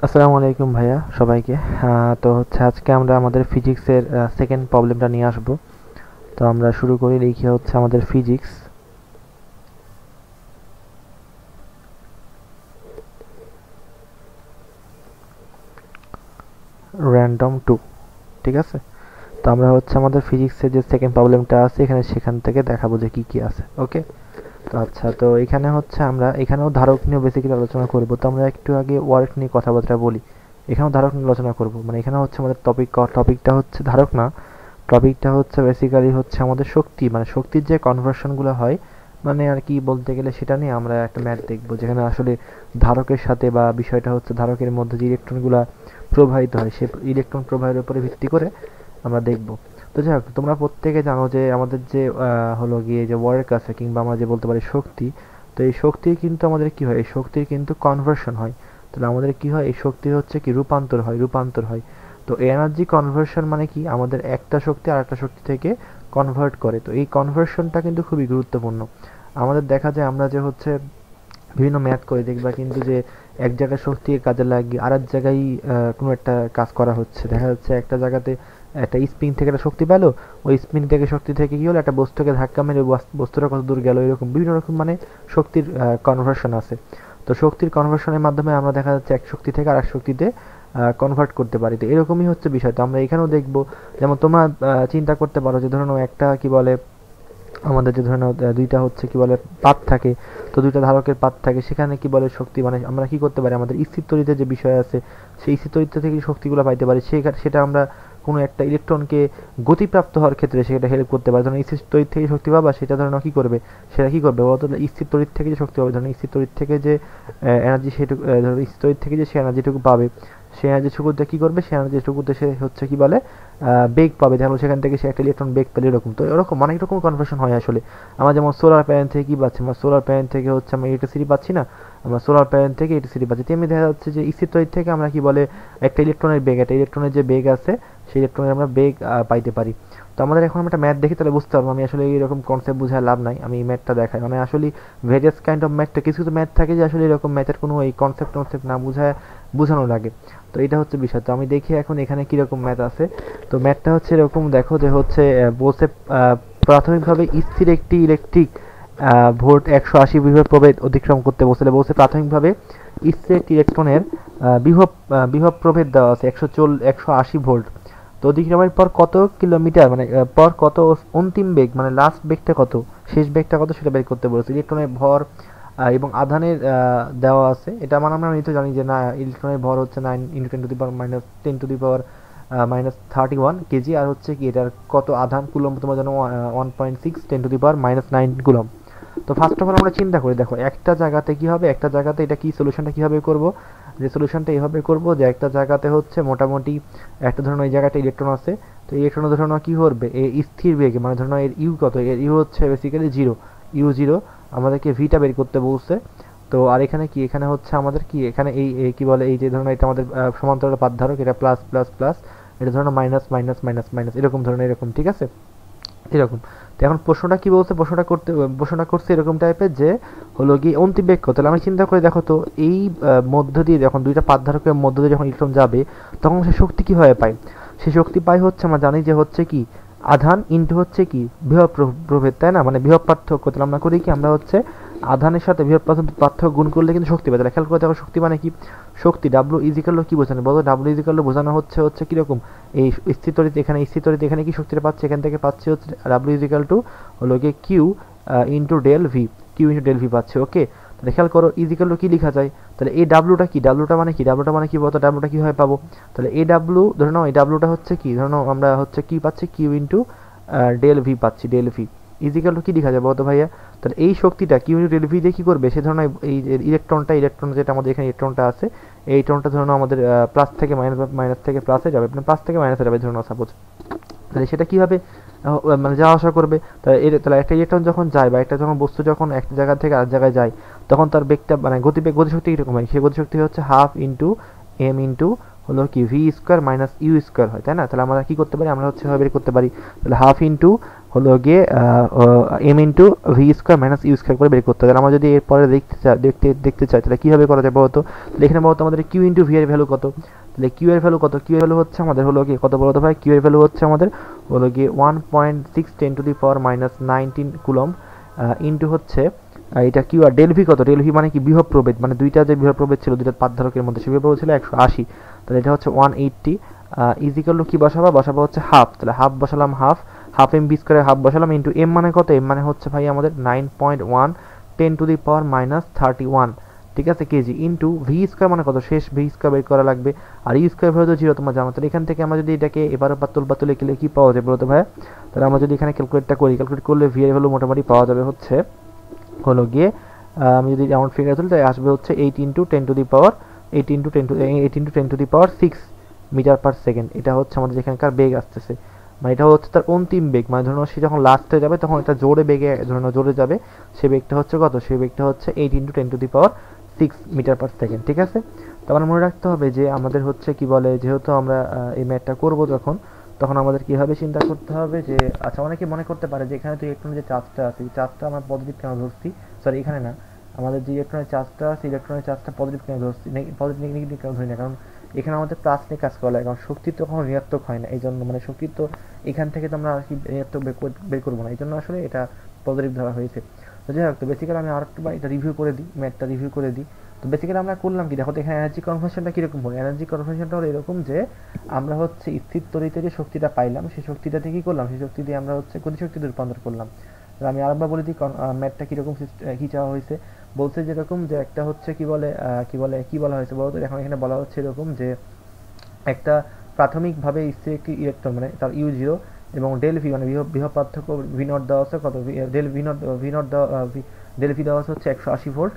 আসসালামু আলাইকুম ভাইয়া সবাইকে। তো হচ্ছে আজকে আমরা আমাদের ফিজিক্সের সেকেন্ড প্রবলেমটা নিয়ে আসব। তো আমরা শুরু করি, লিখি হচ্ছে আমাদের ফিজিক্স র্যান্ডম টু। ঠিক আছে, তো আমরা হচ্ছে আমাদের ফিজিক্সের যে সেকেন্ড প্রবলেমটা আছে এখানে সেখান থেকে দেখাবো যে কি কি আছে। ওকে, তো আচ্ছা, তো এখানে হচ্ছে আমরা এখানেও ধারক নিয়ে বেসিক্যালি আলোচনা করব। তো আমরা একটু আগে ওয়ার্ক নিয়ে কথাবার্তা বলি, এখানেও ধারক নিয়ে আলোচনা করব। মানে এখানে হচ্ছে আমাদের টপিকটা হচ্ছে ধারক না, টপিকটা হচ্ছে বেসিক্যালি হচ্ছে আমাদের শক্তি, মানে শক্তির যে কনভার্সনগুলো হয়, মানে আর কি বলতে গেলে সেটা নিয়ে আমরা একটা ম্যাথ দেখব, যেখানে আসলে ধারকের সাথে বা বিষয়টা হচ্ছে ধারকের মধ্যে যে ইলেকট্রনগুলো প্রবাহিত হয় সে ইলেকট্রন প্রবাহের উপরে ভিত্তি করে আমরা দেখব। তো যাই হোক, তোমরা প্রত্যেকে জানো যে আমাদের যে হলো গিয়ে যে ওয়ার্ক আছে কিংবা আমরা যে বলতে পারি শক্তি, তো এই শক্তির কিন্তু আমাদের কি হয়, এই শক্তির কিন্তু কনভার্সন হয়। তাহলে আমাদের কি হয়, এই শক্তির হচ্ছে কি রূপান্তর হয়। তো এনার্জি কনভার্সন মানে কি, আমাদের একটা শক্তি আর একটা শক্তি থেকে কনভার্ট করে। তো এই কনভার্সনটা কিন্তু খুবই গুরুত্বপূর্ণ। আমাদের দেখা যায় আমরা যে হচ্ছে বিভিন্ন ম্যাথ করে দেখবা কিন্তু যে এক জায়গায় শক্তি কাজে লাগিয়ে আর এক জায়গায় কোনো একটা কাজ করা হচ্ছে, দেখা যাচ্ছে একটা জায়গাতে একটা স্প্রিং থেকে একটা শক্তি পেলো, ওই স্প্রিং থেকে শক্তি থেকে কি হলো, একটা বস্তুকে ধাক্কা মেরে বস্তুটা কত দূর গেল, এরকম বিভিন্ন রকম মানে শক্তির কনভার্সন আছে। তো শক্তির কনভার্সনের মাধ্যমে আমরা দেখা যাচ্ছে এক শক্তি থেকে আর এক শক্তিতে কনভার্ট করতে পারি। তো এরকমই হচ্ছে বিষয়। তো আমরা এখানেও দেখবো, যেমন তোমরা চিন্তা করতে পারো যে ধরুন একটা কি বলে আমাদের যে ধরনের দুইটা হচ্ছে কি বলে পাত থাকে, তো দুইটা ধারকের পাত থাকে, সেখানে কি বলে শক্তি, মানে আমরা কি করতে পারি, আমাদের স্থির তড়িতের যে বিষয় আছে সেই স্থির তড়িৎ থেকে শক্তিগুলো পাইতে পারি, সেটা আমরা কোনো একটা ইলেকট্রনকে গতিপ্রাপ্ত হওয়ার ক্ষেত্রে সেটা হেল্প করতে পারে। ধরুন স্থির তড়িৎ থেকে শক্তি পাবা, সেটা ধরুন কি করবে, সেটা কি করবে বলতো, স্থির তড়িৎ থেকে যে শক্তি পাবে, ধরুন স্থির তড়িৎ থেকে যে এনার্জি, সেটুকু ধরুন স্থির তড়িৎ থেকে যে সে এনার্জিটুকু পাবে, সে এনার্জিটুকুতে কি করবে, সে এনার্জিটুকুতে সে হচ্ছে কি বলে বেগ পাবে, যেমন সেখান থেকে সে একটা ইলেকট্রন বেগ পেলে, এরকম। তো এরকম অনেক রকম কনভার্সন হয় আসলে। আমরা যেমন সোলার প্যানেল থেকে কি পাচ্ছি, আমরা সোলার প্যানেল থেকে হচ্ছে আমরা ইলেকট্রিসিটি পাচ্ছি না, আমরা সোলার প্যানেল থেকে ইলেকট্রিসিটি পাচ্ছি। তেমনি দেখা যাচ্ছে যে স্থির তড়িৎ থেকে আমরা কি বলে একটা ইলেকট্রনের যে বেগ আছে সেই ইলেকট্রনের আমরা বেগ পাইতে পারি। তো আমাদের এখন আমরা একটা ম্যাথ দেখি, তাহলে বুঝতে পারবো। আমি আসলে এইরকম কনসেপ্ট বোঝায় লাভ নাই, আমি এই ম্যাথটা দেখাই। মানে আসলে ভেরিয়াস কাইন্ড অফ ম্যাথটা, কিছু কিছু ম্যাথ থাকে যে আসলে এরকম ম্যাথের কোনো এই কনসেপ্ট না বোঝানো লাগে। তো এটা হচ্ছে বিষয়। তো আমি দেখি এখন এখানে কিরকম ম্যাথ আছে। তো ম্যাথটা হচ্ছে এরকম, দেখো যে হচ্ছে বলছে প্রাথমিকভাবে স্থির একটি ইলেকট্রিক ভোল্ট 180 বিভব প্রভেদ অতিক্রম করতে বলছে প্রাথমিকভাবে স্থির একটি ইলেকট্রনের বিভব প্রভেদ দেওয়া আছে 180 ভোল্ট। তো অতিক্রমের পর কত কিলোমিটার, মানে পর কত অন্তিম বেগ, মানে লাস্ট বেগটা কত, শেষ বেগটা কত, সেটা বের করতে বলেছে। ইলেকট্রনের ভর এবং আধানের দেওয়া আছে। এটা মানে আমরা নিশ্চয়ই জানি যে না, ইলেকট্রনের ভর হচ্ছে 9 into 10 to the power minus 10 to the power minus 31 KG, আর হচ্ছে কি এটার কত আধান কুলম্ব তোমার জন্য 1.6 10 to the power minus 9 coulomb. তো ফার্স্ট অফ অল আমরা চিন্তা করি, দেখো একটা জায়গাতে কি হবে, একটা জায়গাতে এটা কি সলিউশনটা কিভাবে করব, যে সলিউশনটা এইভাবে করব যে একটা জায়গাতে হচ্ছে মোটামুটি একটা ধরুন এই জায়গাটা ইলেকট্রন আছে, তো ইলেকট্রন ধরুন কি করবে, এই স্থির বেগে, মানে ধরুন এর ইউ কত, এর ইউ হচ্ছে বেসিক্যালি জিরো, ইউ জিরো, আমাদেরকে ভিটা বের করতে বলছে। তো আর এখানে কি, এখানে হচ্ছে আমাদের কি, এখানে এই কি বলে, এই যে ধরুন এটা আমাদের সমান্তরাল পাত ধারক, এটা প্লাস প্লাস প্লাস, এটা ধরুন মাইনাস মাইনাস মাইনাস মাইনাস, এরকম ধরনের, এরকম, ঠিক আছে, এরকম। তো এখন প্রশ্নটা কি বলছে, প্রশ্নটা করছে এরকম টাইপের যে হলো কি অন্তিম বেগ কত। তাহলে আমি চিন্তা করে দেখো তো, এই মধ্য দিয়ে যখন দুইটা পাতধারকের মধ্য দিয়ে যখন ইলেকট্রন যাবে, তখন সে শক্তি কিভাবে পায়, সে শক্তি পায় হচ্ছে আমরা জানি যে হচ্ছে কি আধান ইন্টু হচ্ছে কি বিভব প্রভেদ, তাই না, মানে বিভব পার্থক্য। তাহলে আমরা করি কি, আমরা হচ্ছে আধানের সাথে বিভব পার্থক্য গুণ করলে কিন্তু শক্তি পাই। তাহলে খেয়াল করে দেখো শক্তি মানে কি, শক্তি ডাব্লু ইজিক্যাল কি বোঝানো বলো, ডাব্লু ইজিক্যাল বোঝানো হচ্ছে কিরকম, এই স্থির তড়িৎ এখানে কি শক্তিটা পাচ্ছে, এখান থেকে পাচ্ছে হচ্ছে ডাব্লু ইজিক্যাল টু হলো গিয়ে Q into del V, Q into del V পাচ্ছে। ওকে, তাহলে খেয়াল করো ইজিক্যাল টু কি লেখা যায়, তাহলে এই ডাব্লুটা কি, ডাব্লুটা মানে কি বলতো, ডাব্লুটা কিভাবে পাবো, তাহলে এই ডাব্লু ধরে নাও, এই ডাব্লুটা হচ্ছে কি, ধরে নাও আমরা হচ্ছে কি পাচ্ছি, কিউ ইন্টু ডেল ভি পাচ্ছি, ডেল ভি ইজিক্যাল টু কি লেখা যায় বলতো ভাইয়া, তাহলে এই শক্তিটা কিউ ইন্টু ডেল ভি দিয়ে কি করবে, সে ধরনের এই ইলেকট্রন যেটা আমাদের এখানে ইলেকট্রনটা আছে, এই ইলেকট্রনটা ধরুন আমাদের প্লাস থেকে মাইনাস থেকে প্লাসে যাবে, মানে প্লাস থেকে মাইনাসে যাবে ধরুন সাপোজ, তাহলে সেটা কীভাবে মানে যাওয়া আসা করবে। তাহলে একটা ইলেকট্রন যখন যায় বা একটা যখন বস্তু যখন একটা জায়গা থেকে আরেক জায়গায় যায়, তখন তার বেগটা মানে গতিশক্তি কীরকম হয়, সেই গতিশক্তি হচ্ছে হাফ ইন্টু এম ইন্টু হলো কি V square minus U square হয়, তাই না। তাহলে আমরা কী করতে পারি, আমরা হচ্ছে বের করতে পারি, তাহলে হাফ ইন্টু হলো গিয়ে M into V square minus U square করে বের করতে হবে। আমরা যদি এরপরে দেখতে চাই তাহলে কীভাবে করা যাবে বলতো, তাহলে এখানে বলতো আমাদের কিউ ইন্টু ভি এর ভ্যালু কত, তাহলে কিউ এর ভ্যালু কত, কিউ এর ভ্যালু হচ্ছে আমাদের হলো গিয়ে কত বলতো ভাই, কিউ এর ভ্যালু হচ্ছে আমাদের হলো গিয়ে 1.6 × 10⁻⁹ কুলম্ব ইন্টু হচ্ছে এটা কিউ আর ডেল ভি কত, ডেল ভি মানে কি বিভব প্রভেদ, মানে দুইটা যে বিভব প্রভেদ ছিল দুইটা পাতধারকের মধ্যে সে বিভব প্রভেদ ছিল 180, তাহলে এটা হচ্ছে 180 ইজিক্যাল টু কি বসাবো হচ্ছে হাফ, তাহলে হাফ বসালাম, হাফ এম বি স্কোয়ারে হাফ বসালাম ইন্টু এম মানে কত, এম মানে হচ্ছে ভাই আমাদের 9.1 10⁻⁻31, ঠিক আছে, কেজি ইন্টু ভি স্কোয়ার মানে কত, শেষ ভি স্কোয়ার বের করা লাগবে, আর ইউ স্কোয়ার ভ্যালু তো 0 তোমরা জানো। তাহলে এখান থেকে আমরা যদি এটাকে এবার পাতুলে গেলে কি পাওয়া যাবে বলতো ভাই, তাহলে আমরা যদি এখানে ক্যালকুলেটটা করি, ক্যালকুলেট করলে ভি এর ভ্যালু মোটামুটি পাওয়া যাবে হচ্ছে হলো গিয়ে আমি যদি রাউন্ড ফিগার তুলি তাহলে আসবে হচ্ছে 8 × 10⁻6 মিটার পার সেকেন্ড। এটা হচ্ছে আমাদের যেখানকার বেগ আসতেছে, মানে এটা হচ্ছে তার অন্তিম বেগ, মানে ধরুন সে যখন লাস্টে যাবে তখন এটা জোরে যাবে, সে বেগটা হচ্ছে কত, সে বেগটা হচ্ছে 8 × 10⁻6 মিটার পার সেকেন্ড, ঠিক আছে। তো আমার মনে রাখতে হবে যে আমাদের হচ্ছে কি বলে, যেহেতু আমরা এই ম্যাথটা করব তখন আমাদের কীভাবে চিন্তা করতে হবে যে, আচ্ছা অনেকে মনে করতে পারে যে এখানে তো ইলেকট্রনের যে চার্জটা আছে, এই চার্জটা আমরা পজিটিভ কেন ধরছি, সরি এখানে না, আমাদের যে ইলেকট্রনের চার্জটা আছে ইলেকট্রনের চার্জটা পজিটিভ কেন ধরছি, পজিটিভ নেগেটিভ কেন ধরি না, কারণ এখানে আমাদের প্লাস নিয়ে কাজ করা লাগে, কারণ শক্তি তো কখনো ঋণাত্মক হয় না, এই জন্য মানে শক্তি তো এখান থেকে তো আমরা আর কি ঋণাত্মক বের করবো না, এই জন্য আসলে এটা পজিটিভ ধরা হয়েছে। তো যাই হোক, তো বেসিক্যালি আমি আরেকটু এটা রিভিউ করে দিই, ম্যাথটা রিভিউ করে দিই। তো বেসিক্যালি আমরা করলাম কি, দেখো তো এখানে এনার্জি কনভার্সনটা কীরকম হলো, এনার্জি কনভার্সনটা হলো এরকম যে আমরা হচ্ছে স্থির তড়িতে যে শক্তিটা পাইলাম সেই শক্তিটাতে কী করলাম, সেই শক্তি দিয়ে আমরা হচ্ছে গতিশক্তিতে রূপান্তর করলাম। তো আমি আরেকবার বলে দিই ম্যাথটা কীরকম কী চাওয়া হয়েছে, বলছে যেরকম যে একটা হচ্ছে কি বলা হয়েছে বলতো, এখন এখানে বলা হচ্ছে এরকম যে একটা প্রাথমিকভাবে স্থির একটি ইলেকট্রন, মানে তার ইউ0 এবং ডেল ভি মানে বিভব পার্থক্য ভি নট দেওয়া আছে কত, del V naught del V দেওয়া আছে হচ্ছে 180 ভোল্ট,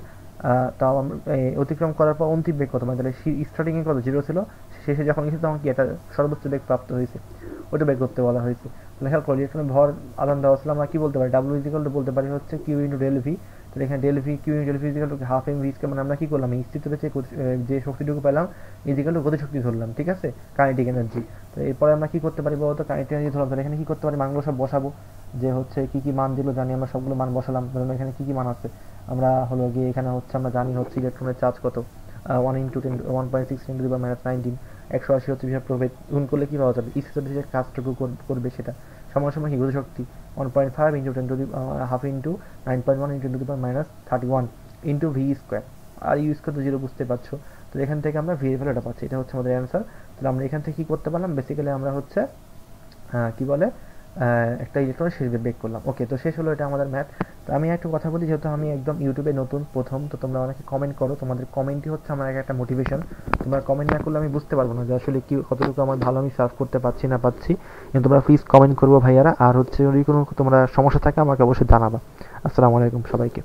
তাও আমরা অতিক্রম করার পর অন্তিম বেগ কত, মানে তাহলে স্টার্টিংয়ে কত 0 ছিল, শেষে যখন গেছে তখন কি একটা সর্বোচ্চ বেগ প্রাপ্ত হয়েছে, ওটা বের করতে বলা হয়েছে। তাহলে খেয়াল করি ইলেকট্রনের ভর আদান দেওয়া ছিল, আমরা কি বলতে পারি, ডাব্লিউ ইজিক্যাল টু বলতে পারি হচ্ছে কিউ ইন্টু ডেল ভি, তাহলে এখানে del V Q into del V is equal to half M V square, মানে আমরা কি করলাম এই স্থির তড়িতে যে শক্তিটুকু পেলাম ইজিক্যাল টু গতিশক্তি ধরলাম, ঠিক আছে, কাইনেটিক এনার্জি। তো এরপরে আমরা কি করতে পারি বলতো, কাইনেটিক এনার্জি ধরলাম, তাহলে এখানে কি করতে পারি, মানগুলো সব বসাবো, যে হচ্ছে কি মান দিল জানি আমরা, সবগুলো মান বসালাম, ধরুন এখানে কি মান আছে আমরা হলো গিয়ে এখানে হচ্ছে আমরা জানি হচ্ছে ইলেকট্রনের চার্জ কত 1.6 × 10⁻⁹ 180 হচ্ছে বিভব প্রভেদ, গুণ করলে কি পাওয়া যাবে, স্থির তড়িতে যে কাজটুকু করবে সেটা সময় কি গতিশক্তি 1.5 × 10 half into 9.1 × 10⁻31 into V square, আর ইউ স্কোয়ার তো 0 বুঝতে পারছো। তো এখান থেকে আমরা ভি এর ভ্যালুটা পাচ্ছি, এটা হচ্ছে আমাদের অ্যান্সার। তাহলে আমরা এখান থেকে কি করতে পারলাম, বেসিক্যালি আমরা হচ্ছে কি বলে একটা ইলেকট্রনের শেষ বেগ করলাম। ওকে, তো শেষ হলো এটা আমাদের ম্যাথ। তো আমি একটু কথা বলি, যেহেতু আমি একদম ইউটিউবে নতুন প্রথম, তো তোমরা অনেকে কমেন্ট করো, তোমাদের কমেন্টই হচ্ছে আমার একটা মোটিভেশন, তোমরা কমেন্ট না করলে আমি বুঝতে পারবো না যে আসলে কি কতটুকু আমার ভালো আমি সার্ভ করতে পারছি না পাচ্ছি। কিন্তু তোমরা প্লিজ কমেন্ট করবো ভাইয়ারা, আর হচ্ছে যদি কোনো তোমরা সমস্যা থাকে আমাকে অবশ্যই জানাবা। আসসালামু আলাইকুম সবাইকে।